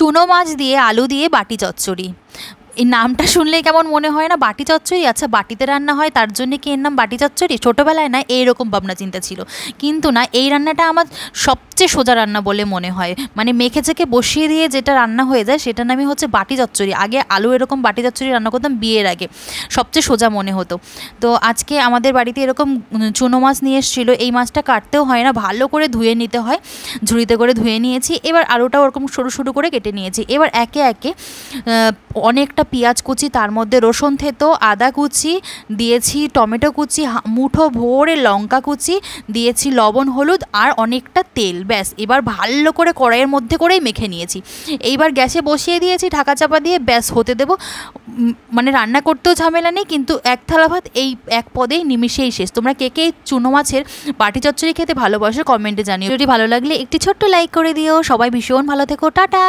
চুনো মাছ দিয়ে আলু দিয়ে বাটি চচ্চড়ি। এই নামটা শুনলেই কেমন মনে হয় না, বাটি চচ্চড়ি, আচ্ছা বাটিতে রান্না হয় তার জন্য কি এর নাম বাটি চচ্চড়ি? ছোটোবেলায় না এইরকম ভাবনা চিন্তা ছিল, কিন্তু না এই রান্নাটা আমার সবচেয়ে সোজা রান্না বলে মনে হয়। মানে মেখে চেখে বসিয়ে দিয়ে যেটা রান্না হয়ে যায় সেটার নামই হচ্ছে বাটি চচ্চড়ি। আগে আলু এরকম বাটি চচ্চড়ি রান্না করতাম বিয়ের আগে, সবচেয়ে সোজা মনে হতো। তো আজকে আমাদের বাড়িতে এরকম চুনো মাছ নিয়ে এসেছিলো। এই মাছটা কাটতেও হয় না, ভালো করে ধুয়ে নিতে হয়, ঝুড়িতে করে ধুয়ে নিয়েছি। এবার আলুটা ওরকম সরু সরু করে কেটে নিয়েছি। এবার একে একে অনেকটা পেঁয়াজ কুচি, তার মধ্যে রসুন থেতো, আদা কুচি দিয়েছি, টমেটো কুচি, মুঠো ভরে লঙ্কা কুচি দিয়েছি, লবণ হলুদ আর অনেকটা তেল, ব্যাস। এবার ভালো করে কড়াইয়ের মধ্যে করেই মেখে নিয়েছি। এইবার গ্যাসে বসিয়ে দিয়েছি ঢাকা চাপা দিয়ে, ব্যাস হতে দেবো। মানে রান্না করতেও ঝামেলা নেই, কিন্তু এক থালা ভাত এই এক পদেই নিমিশেই শেষ। তোমরা কে কে চুনো মাছের বাটি চচ্চড়ি খেতে ভালোবাসো কমেন্টে জানিও। যদি ভালো লাগলে একটি ছোট্ট লাইক করে দিও। সবাই ভীষণ ভালো থেকো, টাটা।